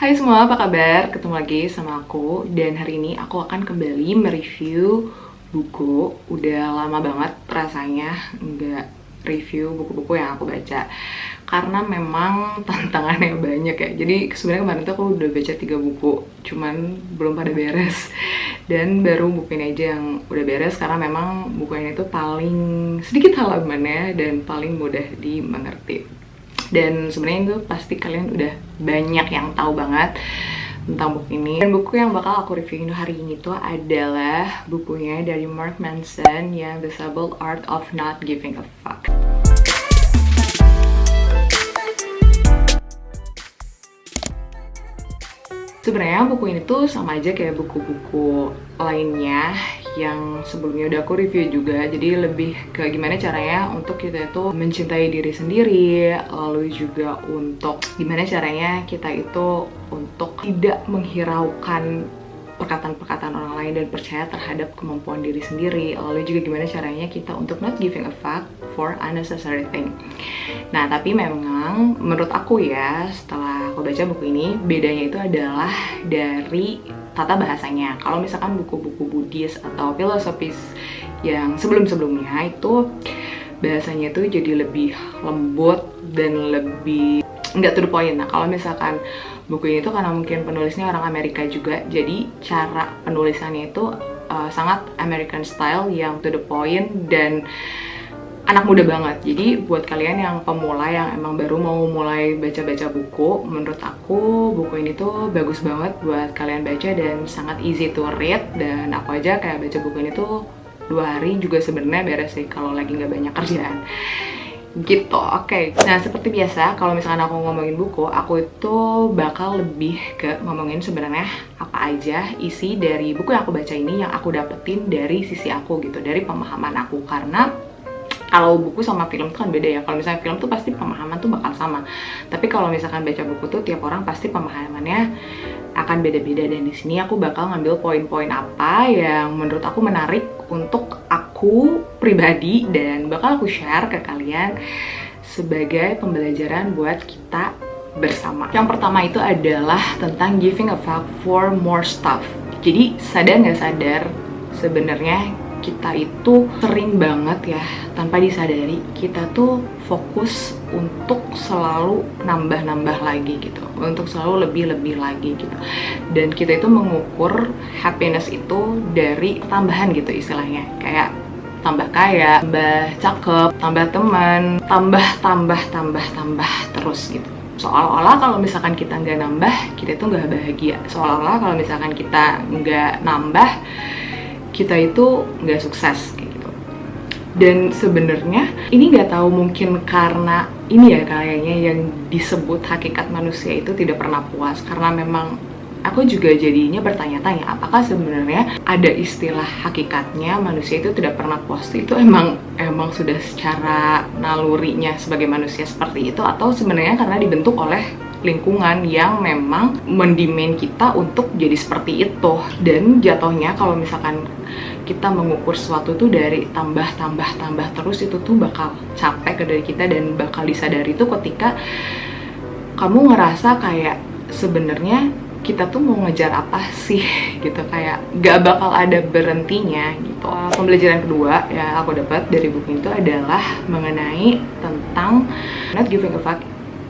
Hai semua, apa kabar? Ketemu lagi sama aku. Dan hari ini aku akan kembali mereview buku. Udah lama banget rasanya nggak review buku-buku yang aku baca, karena memang tantangannya banyak ya. Jadi sebenarnya kemarin tuh aku udah baca 3 buku, cuman belum pada beres. Dan baru buku ini aja yang udah beres, karena memang buku ini tuh paling sedikit halamannya dan paling mudah dimengerti. Dan sebenarnya itu pasti kalian udah banyak yang tahu banget tentang buku ini. Dan buku yang bakal aku reviewin hari ini tuh adalah bukunya dari Mark Manson yang The Subtle Art of Not Giving a Fuck. Sebenarnya buku ini tuh sama aja kayak buku-buku lainnya yang sebelumnya udah aku review juga. Jadi lebih ke gimana caranya untuk kita itu mencintai diri sendiri, lalu juga untuk gimana caranya kita itu untuk tidak menghiraukan perkataan-perkataan orang lain dan percaya terhadap kemampuan diri sendiri. Lalu juga gimana caranya kita untuk not giving a fuck for unnecessary thing. Nah, tapi memang menurut aku ya, setelah aku baca buku ini, bedanya itu adalah dari tata bahasanya. Kalau misalkan buku-buku Buddhis atau filosofis yang sebelum-sebelumnya itu bahasanya itu jadi lebih lembut dan lebih nggak to the point. Nah, kalau misalkan buku ini tuh karena mungkin penulisnya orang Amerika juga, jadi cara penulisannya itu sangat American style yang to the point dan anak muda banget. Jadi buat kalian yang pemula yang emang baru mau mulai baca-baca buku, menurut aku buku ini tuh bagus banget buat kalian baca dan sangat easy to read. Dan aku aja kayak baca buku ini tuh 2 hari juga sebenarnya beres sih kalau lagi nggak banyak kerjaan gitu. Oke. Nah, seperti biasa kalau misalkan aku ngomongin buku, aku itu bakal lebih ke ngomongin sebenarnya apa aja isi dari buku yang aku baca ini yang aku dapetin dari sisi aku gitu, dari pemahaman aku. Karena kalau buku sama film tuh kan beda ya. Kalau misalnya film tuh pasti pemahaman tuh bakal sama. Tapi kalau misalkan baca buku tuh tiap orang pasti pemahamannya akan beda-beda. Dan di sini aku bakal ngambil poin-poin apa yang menurut aku menarik untuk aku pribadi dan bakal aku share ke kalian sebagai pembelajaran buat kita bersama. Yang pertama itu adalah tentang giving a fuck for more stuff. Jadi sadar nggak sadar sebenarnya kita itu sering banget ya, tanpa disadari kita tuh fokus untuk selalu nambah-nambah lagi gitu, untuk selalu lebih-lebih lagi gitu. Dan kita itu mengukur happiness itu dari tambahan gitu istilahnya, kayak tambah kaya, tambah cakep, tambah teman, tambah terus gitu. Seolah-olah kalau misalkan kita nggak nambah, kita itu nggak bahagia. Seolah-olah kalau misalkan kita nggak nambah, kita itu nggak sukses kayak gitu. Dan sebenarnya ini nggak tahu, mungkin karena ini ya kayaknya yang disebut hakikat manusia itu tidak pernah puas. Karena memang aku juga jadinya bertanya-tanya, apakah sebenarnya ada istilah hakikatnya manusia itu tidak pernah puas? Itu emang sudah secara nalurinya sebagai manusia seperti itu, atau sebenarnya karena dibentuk oleh lingkungan yang memang mendemand kita untuk jadi seperti itu. Dan jatuhnya kalau misalkan kita mengukur sesuatu tuh dari tambah terus, itu tuh bakal capek ke dari kita dan bakal disadari itu ketika kamu ngerasa kayak sebenarnya kita tuh mau ngejar apa sih gitu, kayak gak bakal ada berhentinya gitu. Pembelajaran kedua yang aku dapat dari buku itu adalah mengenai tentang not giving a fuck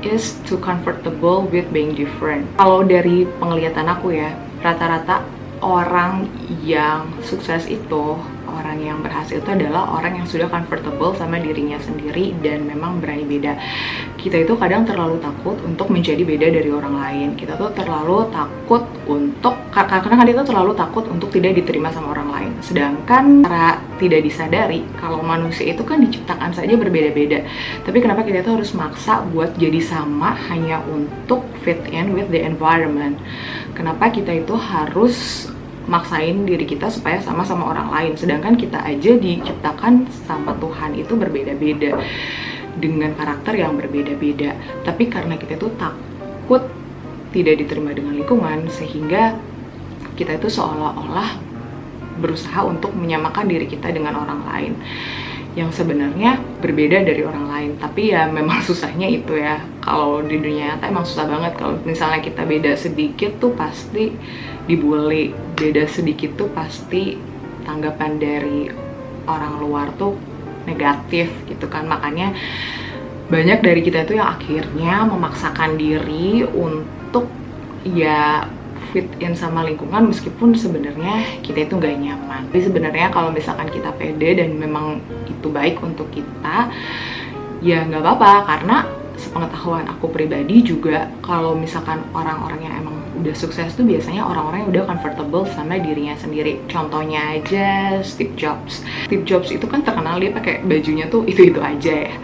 is too comfortable with being different. Kalau dari penglihatan aku ya, rata-rata orang yang sukses itu, orang yang berhasil itu adalah orang yang sudah comfortable sama dirinya sendiri dan memang berani beda. Kita itu kadang terlalu takut untuk menjadi beda dari orang lain. Kita tuh terlalu takut untuk, karena kita terlalu takut untuk tidak diterima sama orang lain. Sedangkan secara tidak disadari, kalau manusia itu kan diciptakan saja berbeda-beda. Tapi kenapa kita tuh harus maksa buat jadi sama hanya untuk fit in with the environment? Kenapa kita itu harus maksain diri kita supaya sama-sama orang lain, sedangkan kita aja diciptakan sama Tuhan itu berbeda-beda dengan karakter yang berbeda-beda. Tapi karena kita itu takut tidak diterima dengan lingkungan, sehingga kita itu seolah-olah berusaha untuk menyamakan diri kita dengan orang lain. yang sebenarnya berbeda dari orang lain. Tapi ya memang susahnya itu ya, kalau di dunia nyata emang susah banget. Kalau misalnya kita beda sedikit tuh pasti dibully, beda sedikit tuh pasti tanggapan dari orang luar tuh negatif gitu kan. Makanya banyak dari kita tuh yang akhirnya memaksakan diri untuk ya fit in sama lingkungan meskipun sebenarnya kita itu nggak nyaman. Tapi sebenarnya kalau misalkan kita pede dan memang itu baik untuk kita, ya nggak apa-apa. Karena sepengetahuan aku pribadi juga, kalau misalkan orang-orang yang emang udah sukses tuh biasanya orang-orang yang udah comfortable sama dirinya sendiri. Contohnya aja Steve Jobs. Steve Jobs itu kan terkenal dia pakai bajunya tuh itu-itu aja ya.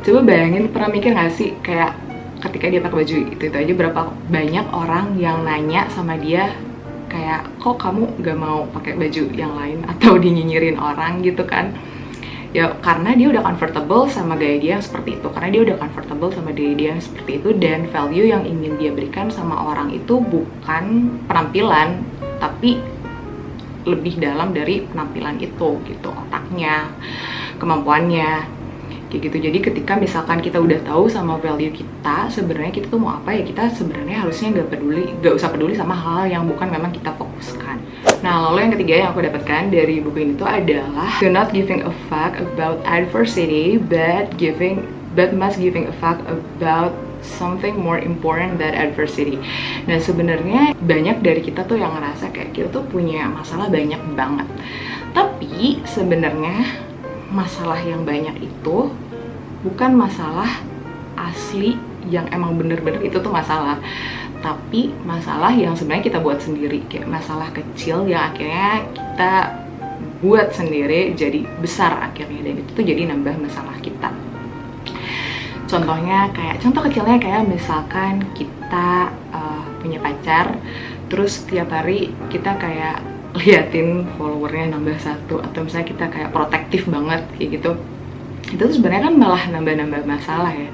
Coba bayangin, pernah mikir nggak sih kayak ketika dia pakai baju itu aja, berapa banyak orang yang nanya sama dia kayak, kok kamu gak mau pakai baju yang lain, atau dinyinyirin orang gitu kan. Ya karena dia udah comfortable sama gaya dia yang seperti itu, karena dia udah comfortable sama diri dia yang seperti itu, dan value yang ingin dia berikan sama orang itu bukan penampilan, tapi lebih dalam dari penampilan itu gitu, otaknya, kemampuannya kayak gitu. Jadi ketika misalkan kita udah tahu sama value kita, sebenarnya kita tuh mau apa ya, kita sebenarnya harusnya nggak usah peduli sama hal yang bukan memang kita fokuskan. Nah, lalu yang ketiga yang aku dapatkan dari buku ini tuh adalah do not giving a fuck about adversity, but must giving a fuck about something more important than adversity. Nah, sebenarnya banyak dari kita tuh yang ngerasa kayak kita tuh punya masalah banyak banget, tapi sebenarnya masalah yang banyak itu bukan masalah asli yang emang bener-bener itu tuh masalah, tapi masalah yang sebenarnya kita buat sendiri, kayak masalah kecil yang akhirnya kita buat sendiri jadi besar akhirnya, dan itu tuh jadi nambah masalah kita. Contoh kecilnya kayak misalkan kita punya pacar, terus tiap hari kita kayak liatin followernya nambah satu, atau misalnya kita kayak protektif banget kayak gitu, itu tuh sebenarnya kan malah nambah-nambah masalah ya.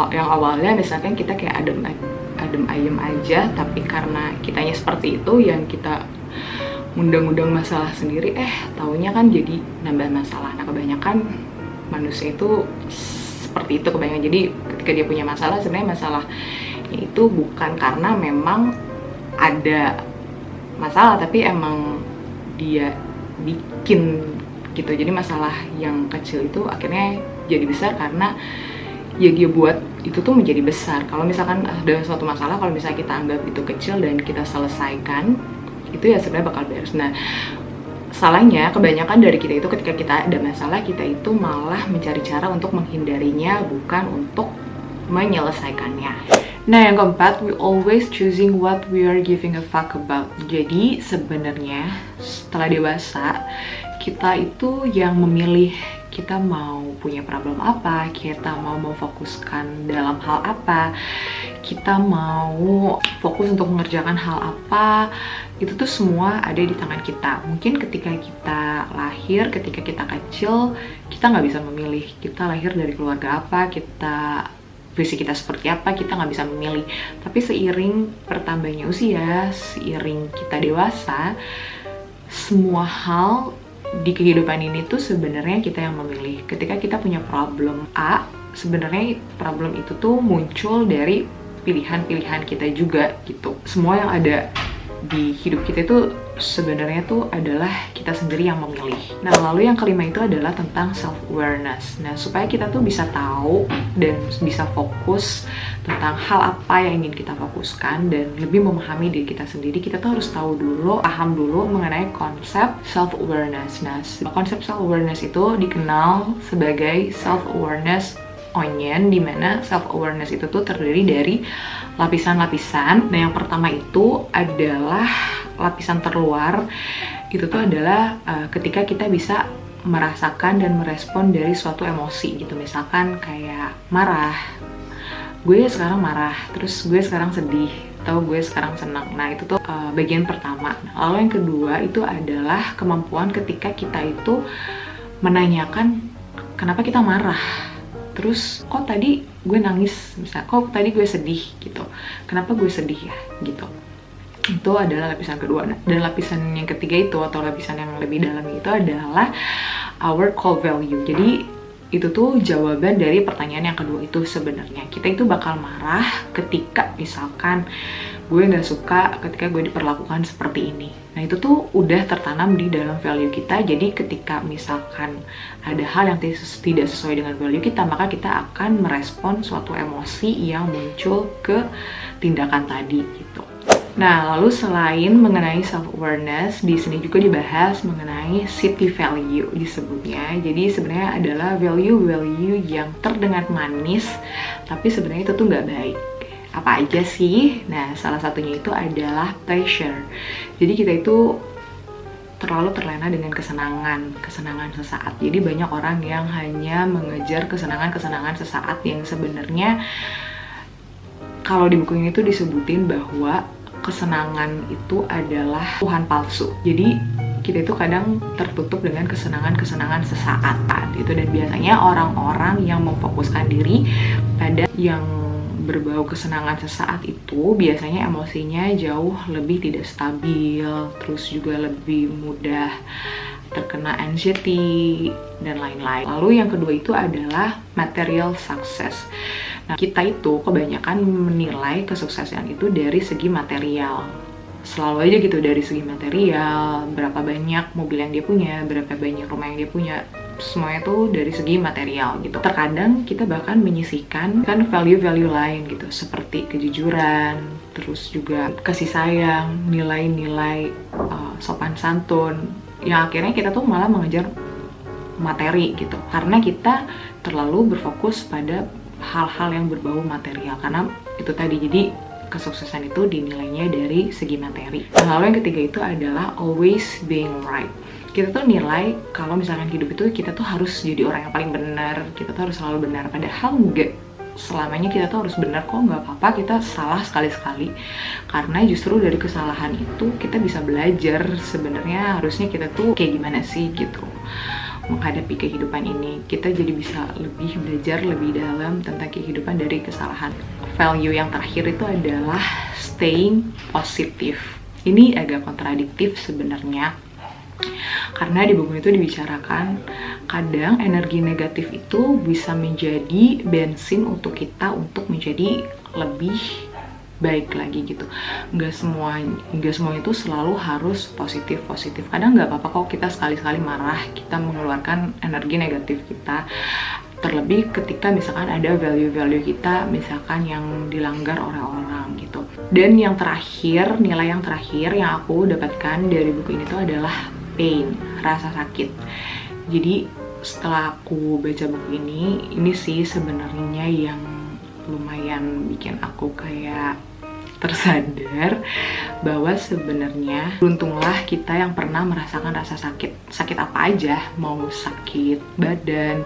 Yang awalnya misalkan kita kayak adem ayem aja, tapi karena kitanya seperti itu, yang kita undang-undang masalah sendiri, taunya kan jadi nambah masalah. Nah, kebanyakan manusia itu seperti itu kebanyakan. Jadi ketika dia punya masalah, sebenarnya masalahnya itu bukan karena memang ada masalah, tapi emang dia bikin gitu. Jadi masalah yang kecil itu akhirnya jadi besar karena ya dia buat itu tuh menjadi besar. Kalau misalkan ada suatu masalah, kalau misalnya kita anggap itu kecil dan kita selesaikan, itu ya sebenarnya bakal beres. Nah, salahnya kebanyakan dari kita itu ketika kita ada masalah, kita itu malah mencari cara untuk menghindarinya, bukan untuk menyelesaikannya. Nah, yang keempat, we always choosing what we are giving a fuck about. Jadi sebenarnya setelah dewasa, kita itu yang memilih kita mau punya problem apa, kita mau memfokuskan dalam hal apa, kita mau fokus untuk mengerjakan hal apa, itu tuh semua ada di tangan kita. Mungkin ketika kita lahir, ketika kita kecil, kita nggak bisa memilih kita lahir dari keluarga apa, visi kita seperti apa, kita nggak bisa memilih. Tapi seiring bertambahnya usia, seiring kita dewasa, semua hal di kehidupan ini tuh sebenarnya kita yang memilih. Ketika kita punya problem A, sebenarnya problem itu tuh muncul dari pilihan-pilihan kita juga gitu. Semua yang ada di hidup kita itu sebenarnya tuh adalah kita sendiri yang memilih. Nah, lalu yang kelima itu adalah tentang self-awareness. Nah, supaya kita tuh bisa tahu dan bisa fokus tentang hal apa yang ingin kita fokuskan dan lebih memahami diri kita sendiri, kita tuh harus paham dulu mengenai konsep self-awareness. Nah, konsep self-awareness itu dikenal sebagai self-awareness onion, dimana self-awareness itu tuh terdiri dari lapisan-lapisan. Nah, yang pertama itu adalah lapisan terluar. Itu tuh adalah ketika kita bisa merasakan dan merespon dari suatu emosi gitu. Misalkan kayak marah, gue sekarang marah, terus gue sekarang sedih, atau gue sekarang senang. Nah, itu tuh bagian pertama. Nah, lalu yang kedua itu adalah kemampuan ketika kita itu menanyakan kenapa kita marah. Terus, kok tadi gue nangis, misalnya, kok tadi gue sedih gitu, kenapa gue sedih ya gitu. Itu adalah lapisan kedua. Dan lapisan yang ketiga itu, atau lapisan yang lebih dalam itu adalah our core value. Jadi itu tuh jawaban dari pertanyaan yang kedua itu sebenarnya. Kita itu bakal marah ketika misalkan gue nggak suka ketika gue diperlakukan seperti ini. Nah itu tuh udah tertanam di dalam value kita. Jadi ketika misalkan ada hal yang tidak sesuai dengan value kita, maka kita akan merespon suatu emosi yang muncul ke tindakan tadi gitu. Nah, lalu selain mengenai self-awareness, di sini juga dibahas mengenai city value disebutnya. Jadi sebenarnya adalah value-value yang terdengar manis, tapi sebenarnya itu tuh nggak baik. Apa aja sih? Nah, salah satunya itu adalah pleasure. Jadi kita itu terlalu terlena dengan kesenangan sesaat. Jadi banyak orang yang hanya mengejar kesenangan sesaat yang sebenarnya kalau di buku ini tuh disebutin bahwa kesenangan itu adalah Tuhan palsu. Jadi kita itu kadang tertutup dengan kesenangan sesaat gitu, dan biasanya orang-orang yang memfokuskan diri pada yang berbau kesenangan sesaat itu biasanya emosinya jauh lebih tidak stabil, terus juga lebih mudah terkena anxiety dan lain-lain. Lalu yang kedua itu adalah material success. Nah, kita itu kebanyakan menilai kesuksesan itu dari segi material. Selalu aja gitu, dari segi material, berapa banyak mobil yang dia punya, berapa banyak rumah yang dia punya, semuanya tuh dari segi material gitu. Terkadang kita bahkan menyisihkan kan value-value lain gitu, seperti kejujuran, terus juga kasih sayang, nilai-nilai sopan santun, yang akhirnya kita tuh malah mengejar materi gitu, karena kita terlalu berfokus pada hal-hal yang berbau material, karena itu tadi, jadi kesuksesan itu dinilainya dari segi materi. Nah, lalu yang ketiga itu adalah always being right. Kita tuh nilai kalau misalkan hidup itu kita tuh harus jadi orang yang paling benar, kita tuh harus selalu benar, padahal enggak selamanya kita tuh harus benar kok, nggak apa-apa kita salah sekali-sekali, karena justru dari kesalahan itu kita bisa belajar sebenarnya harusnya kita tuh kayak gimana sih gitu menghadapi kehidupan ini. Kita jadi bisa lebih belajar lebih dalam tentang kehidupan dari kesalahan. Value yang terakhir itu adalah staying positive. Ini agak kontradiktif sebenarnya, karena di buku itu dibicarakan kadang energi negatif itu bisa menjadi bensin untuk kita untuk menjadi lebih baik lagi gitu. Nggak semua itu selalu harus positif. Kadang nggak apa-apa kok kita sekali-sekali marah, kita mengeluarkan energi negatif kita, terlebih ketika misalkan ada value-value kita misalkan yang dilanggar oleh orang gitu. Dan yang terakhir, nilai yang terakhir yang aku dapatkan dari buku ini tuh adalah pain, rasa sakit. Jadi setelah aku baca buku ini sih sebenarnya yang lumayan bikin aku kayak tersadar bahwa sebenarnya beruntunglah kita yang pernah merasakan rasa sakit apa aja, mau sakit badan,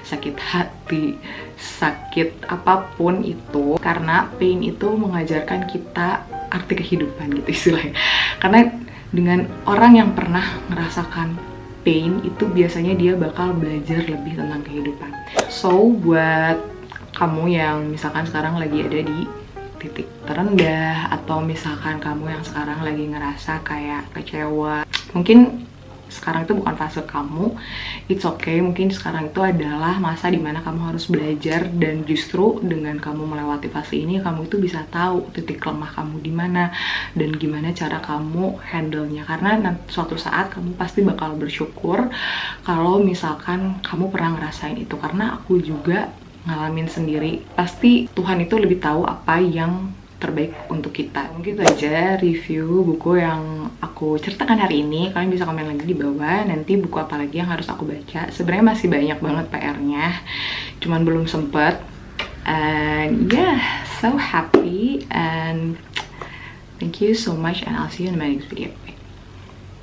sakit hati, sakit apapun itu, karena pain itu mengajarkan kita arti kehidupan gitu istilahnya. Karena dengan orang yang pernah merasakan pain itu biasanya dia bakal belajar lebih tentang kehidupan. So buat kamu yang misalkan sekarang lagi ada di titik terendah, atau misalkan kamu yang sekarang lagi ngerasa kayak kecewa, mungkin sekarang itu bukan fase kamu, it's okay. Mungkin sekarang itu adalah masa dimana kamu harus belajar, dan justru dengan kamu melewati fase ini, kamu itu bisa tahu titik lemah kamu di mana dan gimana cara kamu handle-nya. Karena suatu saat kamu pasti bakal bersyukur kalau misalkan kamu pernah ngerasain itu, karena aku juga ngalamin sendiri. Pasti Tuhan itu lebih tahu apa yang terbaik untuk kita. Mungkin itu aja review buku yang aku ceritakan hari ini. Kalian bisa komen lagi di bawah nanti buku apa lagi yang harus aku baca. Sebenarnya masih banyak banget PR-nya, cuman belum sempet. And yeah, so happy and thank you so much, and I'll see you in my next video.